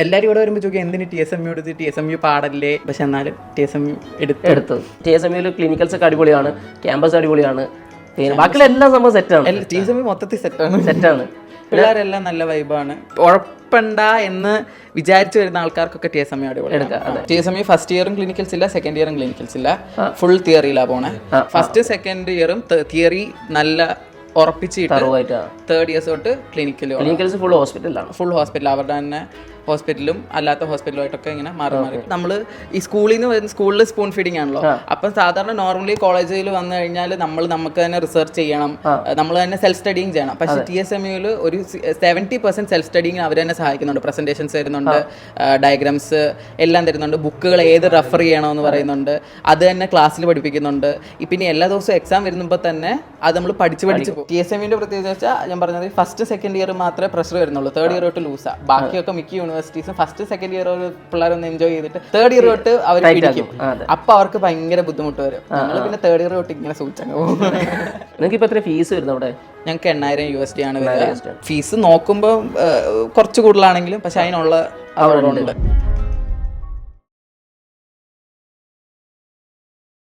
എല്ലാവരും ഇവിടെ വരുമ്പോൾ ചോദിക്കും എന്തിന് TSMU എടുത്ത് TSMU പാടല്ലേ, പക്ഷെ എന്നാലും TSMU എടുത്തു. TSMU ക്ലിനിക്കൽസ് ഒക്കെ അടിപൊളിയാണ്, ക്യാമ്പസ് അടിപൊളിയാണ്, പിന്നെ ബാക്കിയുള്ള എല്ലാ സംഭവം സെറ്റാണ്. TSMU മൊത്തത്തിൽ സെറ്റാണ്. പിള്ളേരെല്ലാം നല്ല വൈബാണ്. ഉഴപ്പണ്ട എന്ന് വിചാരിച്ചു വരുന്ന ആൾക്കാർക്കൊക്കെ TSMU അടിപൊളിയാണ്. TSMU ഫസ്റ്റ് ഇയറും ക്ലിനിക്കൽസ് ഇല്ല, സെക്കൻഡ് ഇയറും ക്ലിനിക്കൽസ് ഇല്ല, ഫുൾ തിയറിയിലാണ് പോണേ. ഫസ്റ്റ് സെക്കൻഡ് ഇയറും തിയറി നല്ല ഉറപ്പിച്ചിട്ട് തേർഡ് ഇയേഴ്സ് തൊട്ട് ക്ലിനിക്കൽസ് ഫുൾ ഹോസ്പിറ്റൽ അവരുടെ തന്നെ ഹോസ്പിറ്റലും അല്ലാത്ത ഹോസ്പിറ്റലുമായിട്ടൊക്കെ ഇങ്ങനെ മാറി മാറി. നമ്മൾ ഈ സ്കൂളിൽ സ്പൂൺ ഫീഡിങ് ആണല്ലോ. അപ്പം സാധാരണ നോർമലി കോളേജിൽ വന്നു കഴിഞ്ഞാൽ നമുക്ക് തന്നെ റിസർച്ച് ചെയ്യണം, നമ്മൾ തന്നെ സെൽഫ് സ്റ്റഡിങ് ചെയ്യണം. പക്ഷേ TSMUയിൽ ഒരു 70% സെൽഫ് സ്റ്റഡിങ് അവർ തന്നെ സഹായിക്കുന്നുണ്ട്. പ്രസന്റേഷൻസ് തരുന്നുണ്ട്, ഡയഗ്രാംസ് എല്ലാം തരുന്നുണ്ട്, ബുക്കുകൾ ഏത് റെഫർ ചെയ്യണമെന്ന് പറയുന്നുണ്ട്, അത് തന്നെ ക്ലാസ്സിൽ പഠിപ്പിക്കുന്നുണ്ട്. പിന്നെ എല്ലാ ദിവസവും എക്സാം വരുമ്പോൾ തന്നെ അത് നമ്മൾ പഠിച്ച് പോകും. TSMUവിൻ്റെ പ്രത്യേകത വെച്ചാൽ ഞാൻ പറഞ്ഞത് ഫസ്റ്റ് സെക്കൻഡ് ഇയർ മാത്രമേ പ്രഷർ വരുന്നുള്ളൂ, തേർഡ് ഇയർ തൊട്ട് ലൂസാണ്. ബാക്കിയൊക്കെ മിക്ക യൂണിവേഴ്സിറ്റീസും ഫസ്റ്റ് സെക്കൻഡ് ഇയർ പിള്ളേരൊന്ന് എൻജോയ് ചെയ്തിട്ട് തേർഡ് ഇയർ തൊട്ട് അവർ പിടിക്കും. അപ്പൊ അവർക്ക് ഭയങ്കര ബുദ്ധിമുട്ട് വരും. ഞങ്ങൾ പിന്നെ തേർഡ് ഇയർ തൊട്ട് ഇങ്ങനെ സൂചിച്ചങ്ങ് പോകും. നിങ്ങൾക്ക് ഇപ്പൊ എത്ര ഫീസ് വരുന്നത് അവിടെ? ഞങ്ങൾക്ക് $8,000 ആണ് വരുന്നത്. ഫീസ് നോക്കുമ്പോൾ കുറച്ച് കൂടുതലാണെങ്കിലും പക്ഷെ അതിനുള്ള അവിടെ ഉണ്ട്.